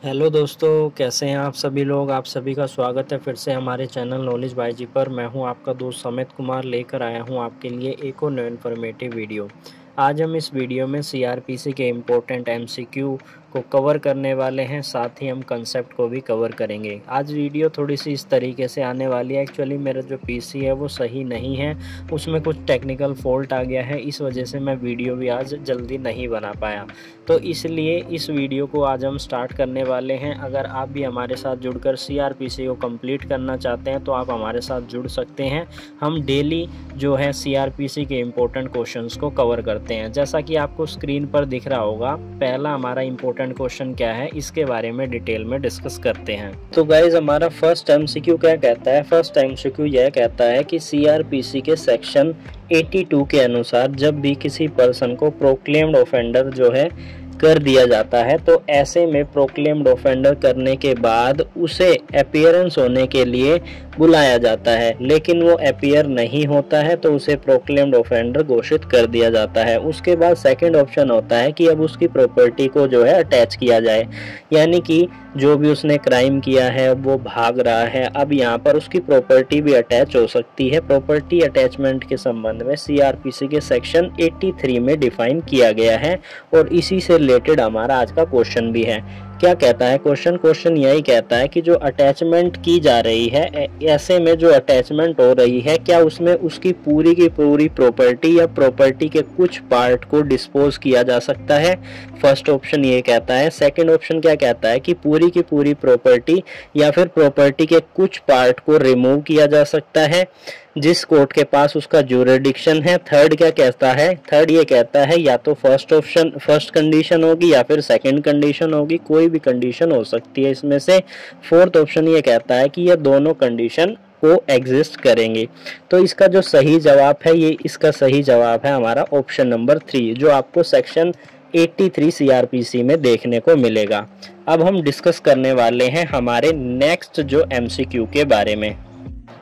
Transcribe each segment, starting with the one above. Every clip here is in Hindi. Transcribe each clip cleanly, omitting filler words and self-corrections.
हेलो दोस्तों, कैसे हैं आप सभी लोग। आप सभी का स्वागत है फिर से हमारे चैनल नॉलेज बाय जी पर। मैं हूं आपका दोस्त समित कुमार, लेकर आया हूं आपके लिए एक और न्यू इन्फॉर्मेटिव वीडियो। आज हम इस वीडियो में सीआरपीसी के इम्पोर्टेंट एमसीक्यू को कवर करने वाले हैं, साथ ही हम कंसेप्ट को भी कवर करेंगे। आज वीडियो थोड़ी सी इस तरीके से आने वाली है। एक्चुअली मेरा जो पीसी है वो सही नहीं है, उसमें कुछ टेक्निकल फॉल्ट आ गया है, इस वजह से मैं वीडियो भी आज जल्दी नहीं बना पाया। तो इसलिए इस वीडियो को आज हम स्टार्ट करने वाले हैं। अगर आप भी हमारे साथ जुड़कर सीआरपीसी को कंप्लीट करना चाहते हैं तो आप हमारे साथ जुड़ सकते हैं। हम डेली जो है सीआरपीसी के इम्पोर्टेंट क्वेश्चंस को कवर करते हैं। जैसा कि आपको स्क्रीन पर दिख रहा होगा, पहला हमारा इम्पोर्टेंट क्वेश्चन क्या है, इसके बारे में डिटेल में डिस्कस करते हैं। तो गाइज, हमारा फर्स्ट एमसीक्यू क्या कहता है। फर्स्ट एमसीक्यू यह कहता है कि सीआरपीसी के सेक्शन 82 के अनुसार जब भी किसी पर्सन को प्रोक्लेम्ड ऑफेंडर जो है कर दिया जाता है, तो ऐसे में प्रोक्लेम्ड ऑफेंडर करने के बाद उसे अपीयरेंस होने के लिए बुलाया जाता है, लेकिन वो अपीयर नहीं होता है तो उसे प्रोक्लेम्ड ऑफेंडर घोषित कर दिया जाता है। उसके बाद सेकंड ऑप्शन होता है कि अब उसकी प्रॉपर्टी को जो है अटैच किया जाए, यानी कि जो भी उसने क्राइम किया है वो भाग रहा है, अब यहाँ पर उसकी प्रॉपर्टी भी अटैच हो सकती है। प्रॉपर्टी अटैचमेंट के संबंध में सीआरपीसी के सेक्शन 83 में डिफाइन किया गया है और इसी से रिलेटेड हमारा आज का क्वेश्चन भी है। क्या कहता है क्वेश्चन यही कहता है कि जो अटैचमेंट की जा रही है, ऐसे में जो अटैचमेंट हो रही है, क्या उसमें उसकी पूरी की पूरी प्रॉपर्टी या प्रॉपर्टी के कुछ पार्ट को डिस्पोज किया जा सकता है। फर्स्ट ऑप्शन ये कहता है। सेकंड ऑप्शन क्या कहता है कि पूरी की पूरी प्रॉपर्टी या फिर प्रॉपर्टी के कुछ पार्ट को रिमूव किया जा सकता है जिस कोर्ट के पास उसका ज्यूरिडिक्शन है। थर्ड क्या कहता है, थर्ड ये कहता है या तो फर्स्ट कंडीशन होगी या फिर सेकंड कंडीशन होगी, कोई भी कंडीशन हो सकती है इसमें से। फोर्थ ऑप्शन ये कहता है कि ये दोनों कंडीशन को एग्जिस्ट करेंगे। तो इसका जो सही जवाब है, ये इसका सही जवाब है हमारा ऑप्शन नंबर 3, जो आपको सेक्शन 83 सीआरपीसी में देखने को मिलेगा। अब हम डिस्कस करने वाले हैं हमारे नेक्स्ट जो एमसीक्यू के बारे में।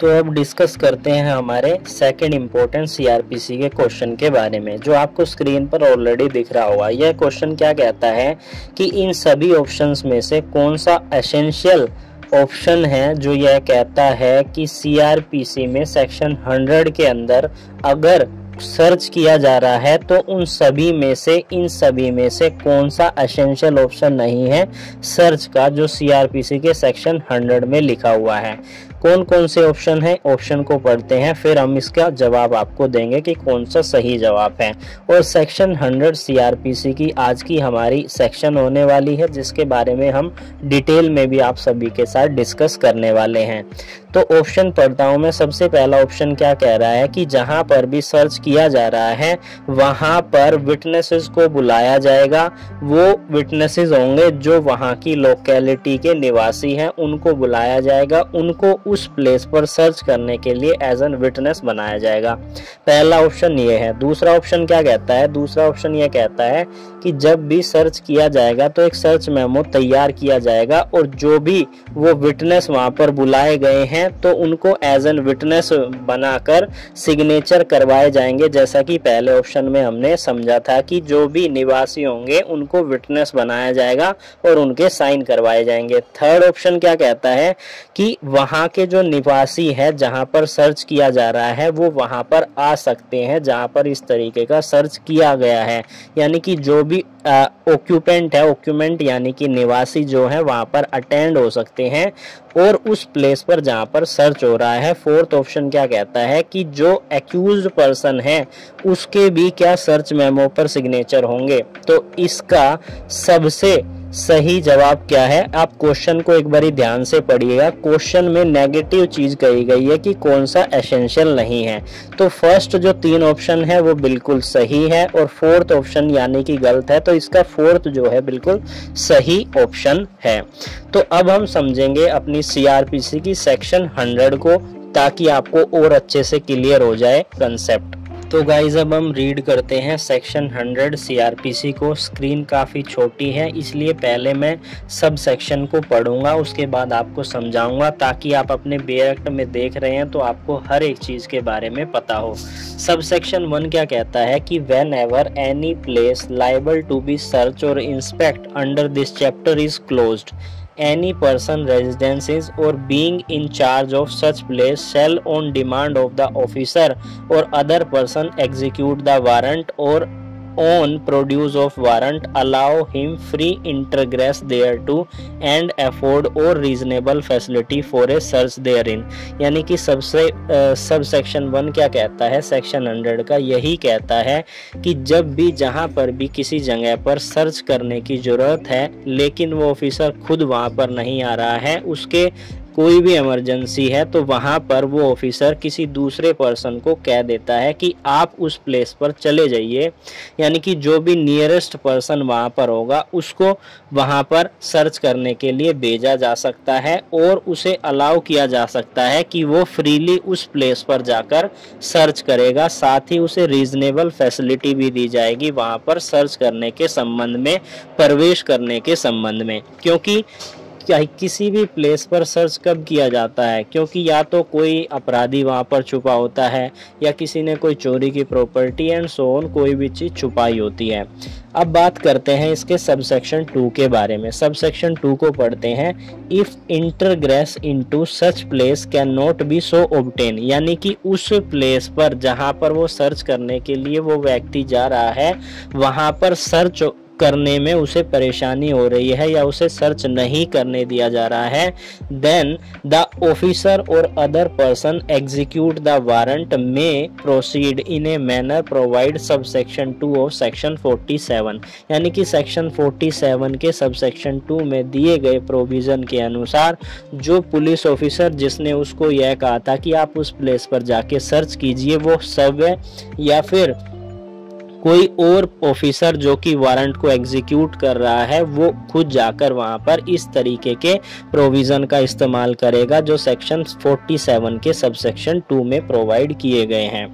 तो अब डिस्कस करते हैं हमारे सेकंड इम्पोर्टेंट सीआरपीसी के क्वेश्चन के बारे में, जो आपको स्क्रीन पर ऑलरेडी दिख रहा होगा। यह क्वेश्चन क्या कहता है कि इन सभी ऑप्शंस में से कौन सा एसेंशियल ऑप्शन है जो यह कहता है कि सीआरपीसी में सेक्शन 100 के अंदर अगर सर्च किया जा रहा है तो उन सभी में से इन सभी में से कौन सा एसेंशियल ऑप्शन नहीं है सर्च का, जो सीआरपीसी के सेक्शन 100 में लिखा हुआ है। कौन कौन से ऑप्शन है, ऑप्शन को पढ़ते हैं, फिर हम इसका जवाब आपको देंगे कि कौन सा सही जवाब है। और सेक्शन 100 सीआरपीसी की आज की हमारी सेक्शन होने वाली है, जिसके बारे में हम डिटेल में भी आप सभी के साथ डिस्कस करने वाले हैं। तो ऑप्शन पढ़ता हूं मैं। सबसे पहला ऑप्शन क्या कह रहा है कि जहां पर भी सर्च किया जा रहा है वहां पर विटनेसेस को बुलाया जाएगा। वो विटनेसेस होंगे जो वहां की लोकेलिटी के निवासी हैं, उनको बुलाया जाएगा, उनको उस प्लेस पर सर्च करने के लिए एज एन विटनेस बनाया जाएगा। पहला ऑप्शन ये है। दूसरा ऑप्शन क्या कहता है, दूसरा ऑप्शन ये कहता है कि जब भी सर्च किया जाएगा तो एक सर्च मेमो तैयार किया जाएगा और जो भी वो विटनेस वहां पर बुलाए गए हैं तो उनको एज एन विटनेस बनाकर सिग्नेचर करवाए जाएंगे, जैसा कि पहले ऑप्शन में हमने समझा था कि जो भी निवासी होंगे उनको विटनेस बनाया जाएगा और उनके साइन करवाए जाएंगे। थर्ड ऑप्शन क्या कहता है कि वहां के जो निवासी है जहां पर सर्च किया जा रहा है वो वहां पर आ सकते हैं जहां पर इस तरीके का सर्च किया गया है, यानी कि जो भी ऑक्यूपेंट है, ऑक्यूपेंट यानी कि निवासी जो है वहां पर अटेंड हो सकते हैं और उस प्लेस पर जहां पर सर्च हो रहा है। फोर्थ ऑप्शन क्या कहता है कि जो एक्यूज्ड पर्सन है उसके भी क्या सर्च मेमो पर सिग्नेचर होंगे। तो इसका सबसे सही जवाब क्या है, आप क्वेश्चन को एक बारी ध्यान से पढ़िएगा। क्वेश्चन में नेगेटिव चीज कही गई है कि कौन सा एसेंशियल नहीं है। तो फर्स्ट जो 3 ऑप्शन है वो बिल्कुल सही है और फोर्थ ऑप्शन यानी कि गलत है, तो इसका फोर्थ जो है बिल्कुल सही ऑप्शन है। तो अब हम समझेंगे अपनी सीआरपीसी की सेक्शन 100 को, ताकि आपको और अच्छे से क्लियर हो जाए कंसेप्ट। तो गाइज अब हम रीड करते हैं सेक्शन 100 सीआरपीसी को। स्क्रीन काफ़ी छोटी है इसलिए पहले मैं सब सेक्शन को पढ़ूंगा, उसके बाद आपको समझाऊंगा ताकि आप अपने बे एक्ट में देख रहे हैं तो आपको हर एक चीज़ के बारे में पता हो। सब सेक्शन 1 क्या कहता है कि whenever any place liable to be search or inspect under this chapter is closed, any person residences or being in charge of such place shall on demand of the officer or other person execute the warrant or on produce of warrant allow him free ingress thereto and afford or reasonable facility for a search therein। यानी कि सब सेक्शन 1 क्या कहता है, सेक्शन 100 का यही कहता है कि जब भी जहां पर भी किसी जगह पर सर्च करने की ज़रूरत है लेकिन वो ऑफिसर खुद वहां पर नहीं आ रहा है, उसके कोई भी इमरजेंसी है, तो वहाँ पर वो ऑफिसर किसी दूसरे पर्सन को कह देता है कि आप उस प्लेस पर चले जाइए। यानी कि जो भी नियरेस्ट पर्सन वहाँ पर होगा उसको वहाँ पर सर्च करने के लिए भेजा जा सकता है और उसे अलाउ किया जा सकता है कि वो फ्रीली उस प्लेस पर जाकर सर्च करेगा। साथ ही उसे रीजनेबल फैसिलिटी भी दी जाएगी वहाँ पर सर्च करने के संबंध में, प्रवेश करने के संबंध में। क्योंकि किसी भी प्लेस पर सर्च कब किया जाता है, क्योंकि या तो कोई अपराधी वहाँ पर छुपा होता है या किसी ने कोई चोरी की प्रॉपर्टी एंड सो ऑन कोई भी चीज़ छुपाई होती है। अब बात करते हैं इसके सबसेक्शन 2 के बारे में। सबसेक्शन 2 को पढ़ते हैं। If ingress into such place can not be so obtain, यानी कि उस प्लेस पर जहाँ पर वो सर्च करने के लिए वो व्यक्ति जा रहा है वहाँ पर सर्च करने में उसे परेशानी हो रही है या उसे सर्च नहीं करने दिया जा रहा है, then the officer or other person execute the warrant may proceed in a manner provide subsection 2 of section 47। यानी कि सेक्शन 47 के सबसेक्शन 2 में दिए गए प्रोविज़न के अनुसार जो पुलिस ऑफिसर जिसने उसको यह कहा था कि आप उस प्लेस पर जाके सर्च कीजिए वो सब है, या फिर कोई और ऑफिसर जो कि वारंट को एग्जीक्यूट कर रहा है वो खुद जाकर वहां पर इस तरीके के प्रोविज़न का इस्तेमाल करेगा जो सेक्शन 47 के सबसेक्शन 2 में प्रोवाइड किए गए हैं।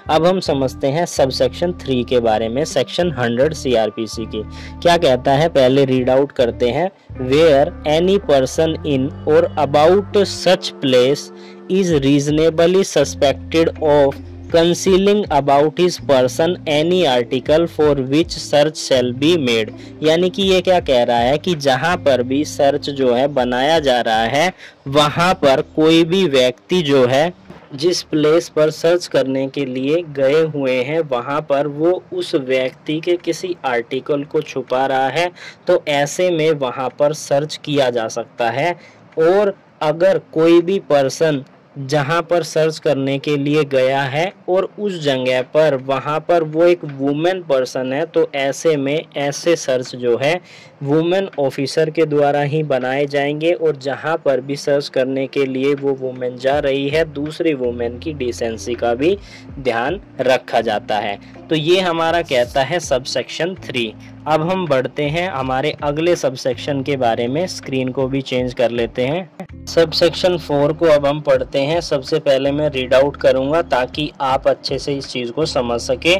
अब हम समझते हैं सबसेक्शन 3 के बारे में, सेक्शन 100 सीआरपीसी की क्या कहता है, पहले रीड आउट करते हैं। वेयर एनी पर्सन इन और about such place is reasonably suspected of concealing about his person any article for which search shall be made। यानी कि ये क्या कह रहा है कि जहां पर भी सर्च जो है बनाया जा रहा है वहां पर कोई भी व्यक्ति जो है जिस प्लेस पर सर्च करने के लिए गए हुए हैं वहां पर वो उस व्यक्ति के किसी आर्टिकल को छुपा रहा है तो ऐसे में वहां पर सर्च किया जा सकता है। और अगर कोई भी पर्सन जहां पर सर्च करने के लिए गया है और उस जगह पर वहां पर वो एक वुमेन पर्सन है तो ऐसे में ऐसे सर्च जो है वुमेन ऑफिसर के द्वारा ही बनाए जाएंगे और जहां पर भी सर्च करने के लिए वो वुमेन जा रही है दूसरी वुमेन की डिसेंसी का भी ध्यान रखा जाता है। तो ये हमारा कहता है सबसेक्शन 3। अब हम बढ़ते हैं हमारे अगले सबसेक्शन के बारे में, स्क्रीन को भी चेंज कर लेते हैं। सबसेक्शन 4 को अब हम पढ़ते हैं। सबसे पहले मैं रीड आउट करूंगा ताकि आप अच्छे से इस चीज़ को समझ सके।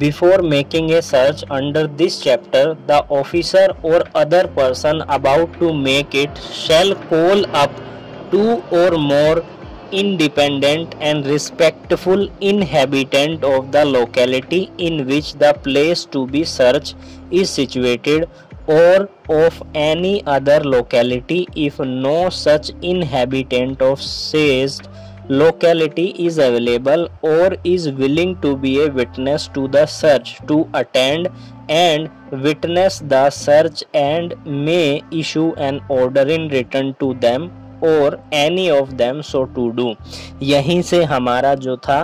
Before making a search under this chapter, the officer or other person about to make it shall call up 2 or more independent and respectful inhabitant of the locality in which the place to be searched is situated or of any other locality if no such inhabitant of said locality is available or is willing to be a witness to the search to attend and witness the search and may issue an order in written to them or any of them so to do। यहीं से हमारा जो था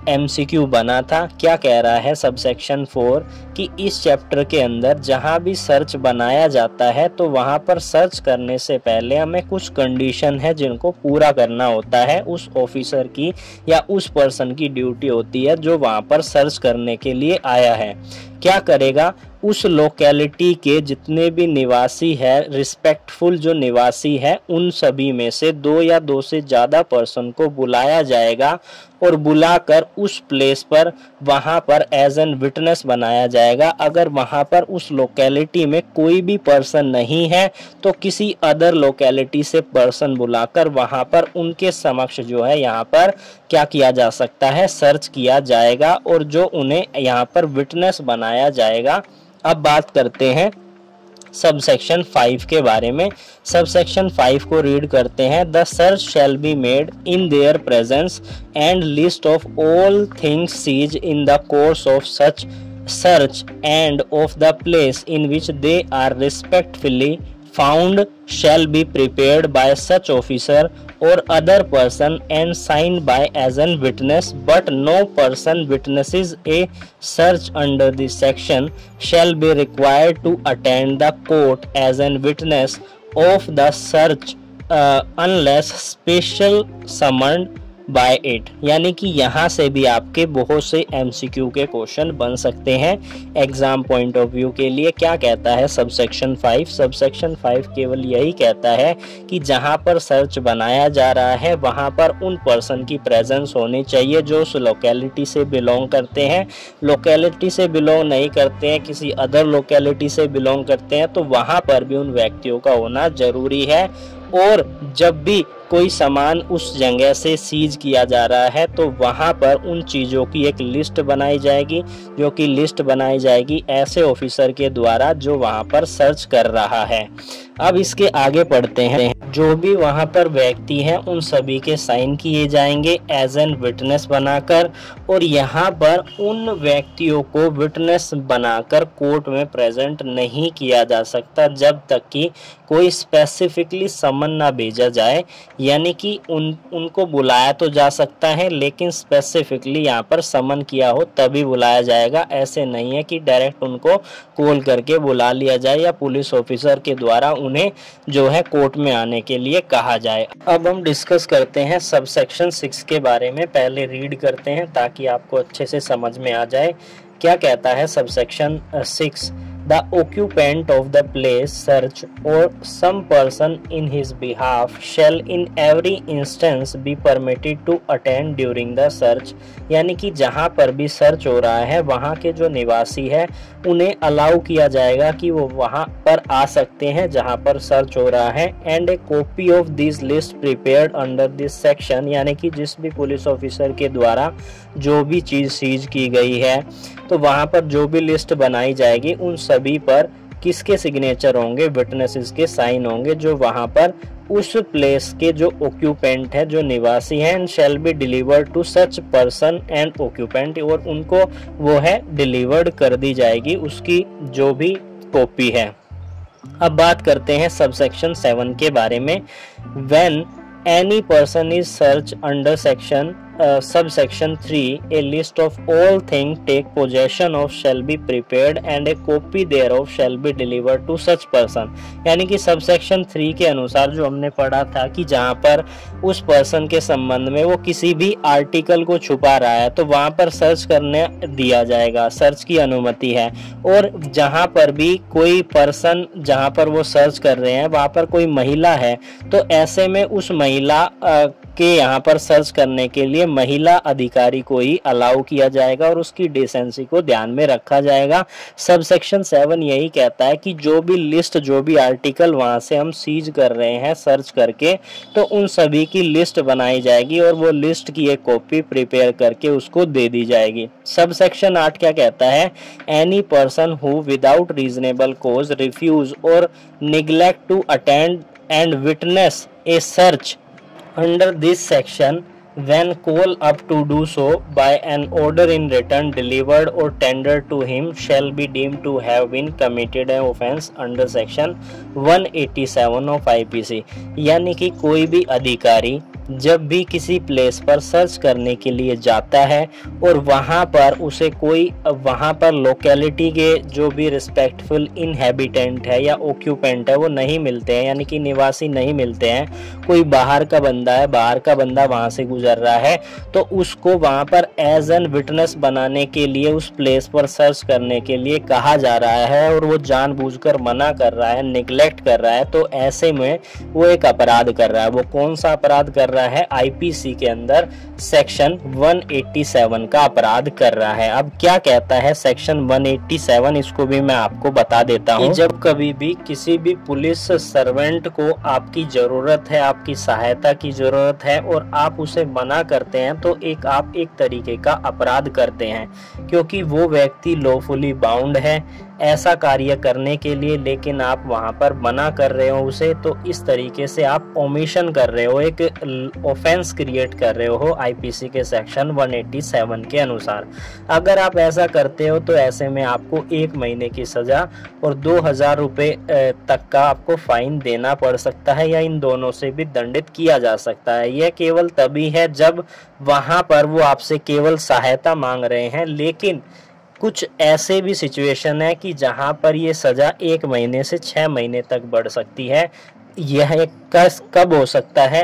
MCQ बना था। क्या कह रहा है सबसेक्शन 4 कि इस चैप्टर के अंदर जहां भी सर्च बनाया जाता है तो वहां पर सर्च करने से पहले हमें कुछ कंडीशन है जिनको पूरा करना होता है। उस ऑफिसर की या उस पर्सन की ड्यूटी होती है जो वहां पर सर्च करने के लिए आया है। क्या करेगा, उस लोकेलिटी के जितने भी निवासी है, रिस्पेक्टफुल जो निवासी है, उन सभी में से 2 या 2 से ज़्यादा पर्सन को बुलाया जाएगा और बुलाकर उस प्लेस पर वहाँ पर एज एन विटनेस बनाया जाएगा। अगर वहाँ पर उस लोकेलिटी में कोई भी पर्सन नहीं है तो किसी अदर लोकेलिटी से पर्सन बुलाकर वहाँ पर उनके समक्ष जो है यहाँ पर क्या किया जा सकता है, सर्च किया जाएगा और जो उन्हें यहाँ पर विटनेस बनाया जाएगा। अब बात करते हैं सबसेक्शन 5 के बारे में। सबसेक्शन 5 को रीड करते हैं। The search shall be made in their presence and list of all things seized in the course of such search and of the place in which they are respectfully found shall be prepared by such officer or other person and signed by as an witness, but no person witnesses a search under this section shall be required to attend the court as an witness of the search unless special summoned by it. यानी कि यहाँ से भी आपके बहुत से MCQ के क्वेश्चन बन सकते हैं एग्जाम पॉइंट ऑफ व्यू के लिए। क्या कहता है सबसेक्शन 5? सबसेक्शन 5 केवल यही कहता है कि जहाँ पर सर्च बनाया जा रहा है वहाँ पर उन पर्सन की प्रेजेंस होनी चाहिए जो उस लोकेलिटी से बिलोंग करते हैं। लोकेलिटी से बिलोंग नहीं करते हैं, किसी अदर लोकेलिटी से बिलोंग करते हैं, तो वहाँ पर भी उन व्यक्तियों का होना जरूरी है। और जब भी कोई सामान उस जगह से सीज किया जा रहा है तो वहाँ पर उन चीज़ों की एक लिस्ट बनाई जाएगी, जो कि लिस्ट बनाई जाएगी ऐसे ऑफिसर के द्वारा जो वहाँ पर सर्च कर रहा है। अब इसके आगे पढ़ते हैं। जो भी वहाँ पर व्यक्ति हैं उन सभी के साइन किए जाएंगे एज एन विटनेस बनाकर, और यहाँ पर उन व्यक्तियों को विटनेस बनाकर कोर्ट में प्रेजेंट नहीं किया जा सकता जब तक कि कोई स्पेसिफिकली समन ना भेजा जाए। यानी कि उनको बुलाया तो जा सकता है लेकिन स्पेसिफिकली यहाँ पर समन किया हो तभी बुलाया जाएगा। ऐसे नहीं है कि डायरेक्ट उनको कॉल करके बुला लिया जाए या पुलिस ऑफिसर के द्वारा उन्हें जो है कोर्ट में आने के लिए कहा जाए। अब हम डिस्कस करते हैं सबसेक्शन 6 के बारे में। पहले रीड करते हैं ताकि आपको अच्छे से समझ में आ जाए। क्या कहता है subsection 6? The occupant of the place search or some person in his behalf shall in every instance be permitted to attend during the search। यानी कि जहाँ पर भी सर्च हो रहा है वहाँ के जो निवासी है उन्हें अलाउ किया जाएगा कि वो वहाँ पर आ सकते हैं जहाँ पर सर्च हो रहा है। And A copy of this list prepared under this section, यानी कि जिस भी पुलिस ऑफिसर के द्वारा जो भी चीज़ सीज की गई है तो वहाँ पर जो भी लिस्ट बनाई जाएगी उन सभी पर किसके सिग्नेचर होंगे? विटनेसेस के साइन होंगे जो वहाँ पर उस प्लेस के जो ऑक्यूपेंट है, जो निवासी हैं, and shall be delivered to such person and occupant, और उनको वो है डिलीवर्ड कर दी जाएगी उसकी जो भी कॉपी है। अब बात करते हैं सबसेक्शन 7 के बारे में। When any person is searched under section subsection 3, a list of all things take possession of shall be prepared and a copy thereof shall be delivered to such person। यानी कि सबसेक्शन 3 के अनुसार जो हमने पढ़ा था कि जहाँ पर उस पर्सन के संबंध में वो किसी भी आर्टिकल को छुपा रहा है तो वहाँ पर सर्च करने दिया जाएगा, सर्च की अनुमति है। और जहाँ पर भी कोई पर्सन जहाँ पर वो सर्च कर रहे हैं वहाँ पर कोई महिला है तो ऐसे में उस महिला के यहाँ पर सर्च करने के लिए महिला अधिकारी को ही अलाउ किया जाएगा और उसकी डिसेंसी को ध्यान में रखा जाएगा। सबसेक्शन 7 यही कहता है कि जो भी लिस्ट, जो भी आर्टिकल वहाँ से हम सीज कर रहे हैं सर्च करके, तो उन सभी की लिस्ट बनाई जाएगी और वो लिस्ट की एक कॉपी प्रिपेयर करके उसको दे दी जाएगी। सबसेक्शन 8 क्या कहता है? Any person who without reasonable cause refuse or neglect to attend and witness a search under this section when called up to do so by an order in written delivered or tendered to him shall be deemed to have been committed an offence under section 187 of IPC। यानी कि कोई भी अधिकारी जब भी किसी प्लेस पर सर्च करने के लिए जाता है और वहाँ पर उसे कोई वहाँ पर लोकेलिटी के जो भी रिस्पेक्टफुल इनहेबिटेंट है या ऑक्यूपेंट है वो नहीं मिलते हैं, यानी कि निवासी नहीं मिलते हैं, कोई बाहर का बंदा है, बाहर का बंदा वहाँ से गुजर रहा है, तो उसको वहाँ पर एज एन विटनेस बनाने के लिए उस प्लेस पर सर्च करने के लिए कहा जा रहा है और वो जानबूझकर मना कर रहा है, निगलेक्ट कर रहा है, तो ऐसे में वो एक अपराध कर रहा है। वो कौन सा अपराध कर रहा है? आईपीसी के अंदर सेक्शन 187 का अपराध कर रहा है। अब क्या कहता है सेक्शन 187, इसको भी मैं आपको बता देता हूँ। जब कभी भी किसी भी पुलिस सर्वेंट को आपकी जरूरत है, आपकी सहायता की जरूरत है और आप उसे मना करते हैं, तो आप एक तरीके का अपराध करते हैं, क्योंकि वो व्यक्ति लॉफुली बाउंड है ऐसा कार्य करने के लिए, लेकिन आप वहां पर मना कर रहे हो उसे, तो इस तरीके से आप ओमिशन कर रहे हो, एक ऑफेंस क्रिएट कर रहे हो आईपीसी के सेक्शन 187 के अनुसार। अगर आप ऐसा करते हो तो ऐसे में आपको 1 महीने की सजा और 2000 रुपये तक का आपको फाइन देना पड़ सकता है, या इन दोनों से भी दंडित किया जा सकता है। यह केवल तभी है जब वहां पर वो आपसे केवल सहायता मांग रहे हैं, लेकिन कुछ ऐसे भी सिचुएशन है कि जहां पर ये सज़ा 1 महीने से 6 महीने तक बढ़ सकती है। यह कब हो सकता है?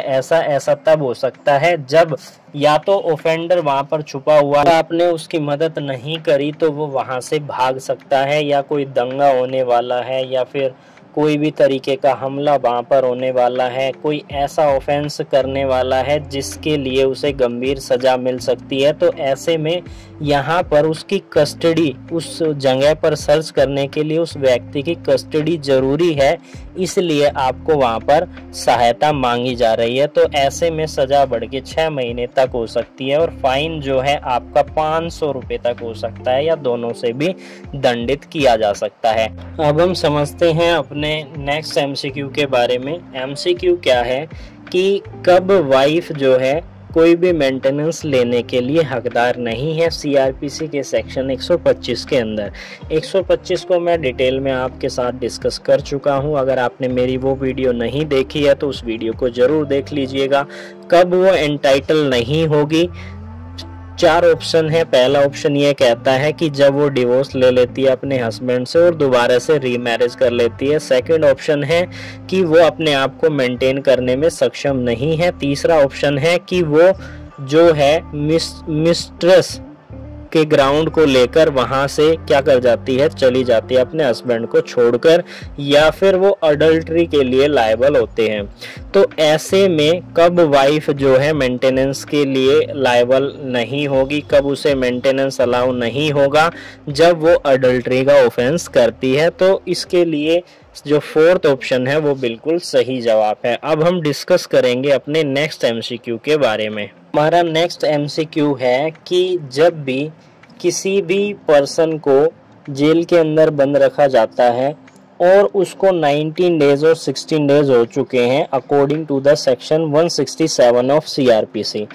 ऐसा तब हो सकता है जब या तो ऑफेंडर वहां पर छुपा हुआ, आपने उसकी मदद नहीं करी तो वो वहां से भाग सकता है, या कोई दंगा होने वाला है, या फिर कोई भी तरीके का हमला वहाँ पर होने वाला है, कोई ऐसा ऑफेंस करने वाला है जिसके लिए उसे गंभीर सज़ा मिल सकती है। तो ऐसे में यहाँ पर उसकी कस्टडी, उस जगह पर सर्च करने के लिए उस व्यक्ति की कस्टडी जरूरी है, इसलिए आपको वहाँ पर सहायता मांगी जा रही है। तो ऐसे में सज़ा बढ़ के 6 महीने तक हो सकती है और फाइन जो है आपका 500 रुपये तक हो सकता है, या दोनों से भी दंडित किया जा सकता है। अब हम समझते हैं अपने नेक्स्ट एमसीक्यू के बारे में। एमसीक्यू क्या है कि कब वाइफ जो है कोई भी मेंटेनेंस लेने के लिए हकदार नहीं है। सीआरपीसी के सेक्शन 125 के अंदर 125 को मैं डिटेल में आपके साथ डिस्कस कर चुका हूं। अगर आपने मेरी वो वीडियो नहीं देखी है तो उस वीडियो को ज़रूर देख लीजिएगा। कब वो एंटाइटल नहीं होगी? 4 ऑप्शन है। पहला ऑप्शन ये कहता है कि जब वो डिवोर्स ले लेती है अपने हस्बैंड से और दोबारा से रीमैरिज कर लेती है। सेकंड ऑप्शन है कि वो अपने आप को मेंटेन करने में सक्षम नहीं है। तीसरा ऑप्शन है कि वो जो है मिस्ट्रेस के ग्राउंड को लेकर वहां से क्या कर जाती है, चली जाती है अपने हस्बैंड को छोड़कर, या फिर वो अडल्ट्री के लिए लायबल होते हैं। तो ऐसे में कब वाइफ जो है मेंटेनेंस के लिए लायबल नहीं होगी, कब उसे मेंटेनेंस अलाउ नहीं होगा? जब वो अडल्ट्री का ऑफेंस करती है। तो इसके लिए जो 4th ऑप्शन है वो बिल्कुल सही जवाब है। अब हम डिस्कस करेंगे अपने नेक्स्ट एमसीक्यू के बारे में। हमारा नेक्स्ट एमसीक्यू है कि जब भी किसी भी पर्सन को जेल के अंदर बंद रखा जाता है और उसको 19 डेज और 16 डेज हो चुके हैं according to the section 167 of CrPC.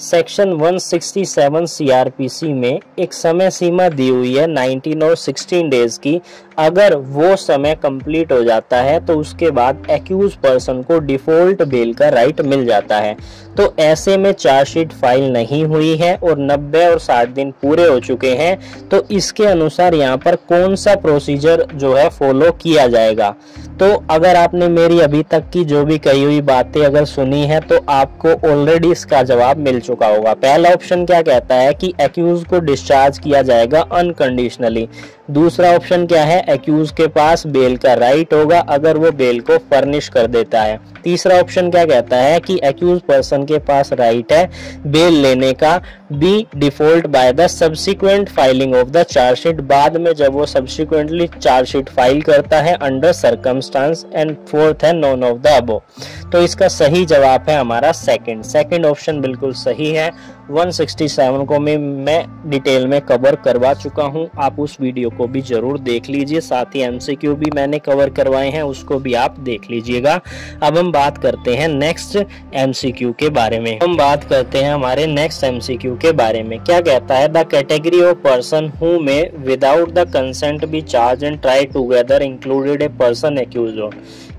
Section 167 CrPC में एक समय सीमा दी हुई है 19 और 16 डेज की। अगर वो समय कंप्लीट हो जाता है तो उसके बाद एक्यूज पर्सन को डिफॉल्ट बेल का राइट मिल जाता है। तो ऐसे में चार्जशीट फाइल नहीं हुई है और 90 और 60 दिन पूरे हो चुके हैं। तो इसके अनुसार यहाँ पर कौन सा प्रोसीजर जो है फॉलो किया जाएगा? तो अगर आपने मेरी अभी तक की जो भी कही हुई बातें अगर सुनी है तो आपको ऑलरेडी इसका जवाब मिल चुका होगा। पहला ऑप्शन क्या कहता है कि एक्यूज को डिस्चार्ज किया जाएगा अनकंडीशनली। दूसरा ऑप्शन क्या है? एक्यूज के पास बेल का राइट होगा अगर वो बेल को फर्निश कर देता है। तीसरा ऑप्शन क्या कहता है कि एक्यूज पर्सन के पास राइट है बेल लेने का, be default by the subsequent filing of the chargesheet, बाद में जब वो सब्सिक्वेंटली चार्जशीट फाइल करता है अंडर सर्कमस्टांस, एंड फोर्थ है नॉन ऑफ द अबो। तो इसका सही जवाब है हमारा सेकंड ऑप्शन बिल्कुल सही है। 167 को मैं डिटेल में कवर करवा चुका हूं, आप उस वीडियो को भी जरूर देख लीजिए। साथ ही एमसीक्यू भी मैंने कवर करवाए हैं, उसको भी आप देख लीजिएगा। अब हम बात करते हैं नेक्स्ट एमसीक्यू के बारे में। हम बात करते हैं हमारे नेक्स्ट एमसीक्यू के बारे में। क्या कहता है? The category of person who may without the consent be charge and try together included a person accused of.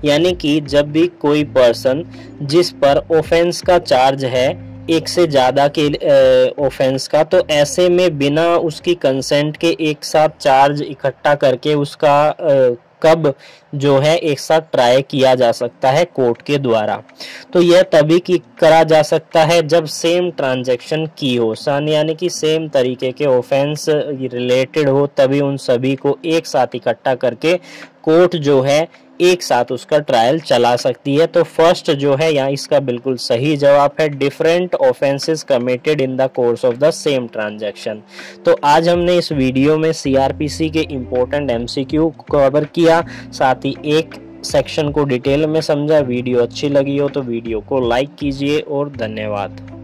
यानी कि जब भी कोई पर्सन जिस पर ऑफेंस का चार्ज है एक से ज़्यादा के ऑफेंस का, तो ऐसे में बिना उसकी कंसेंट के एक साथ चार्ज इकट्ठा करके उसका कब जो है एक साथ ट्राई किया जा सकता है कोर्ट के द्वारा। तो यह तभी की करा जा सकता है जब सेम ट्रांजैक्शन की हो, यानी कि सेम तरीके के ऑफेंस रिलेटेड हो, तभी उन सभी को एक साथ इकट्ठा करके कोर्ट जो है एक साथ उसका ट्रायल चला सकती है। तो फर्स्ट जो है यहाँ इसका बिल्कुल सही जवाब है, different offences committed in the course of the same transaction. तो आज हमने इस वीडियो में सीआरपीसी के इम्पोर्टेंट एमसीक्यू कवर किया, साथ ही एक सेक्शन को डिटेल में समझा। वीडियो अच्छी लगी हो तो वीडियो को लाइक कीजिए और धन्यवाद।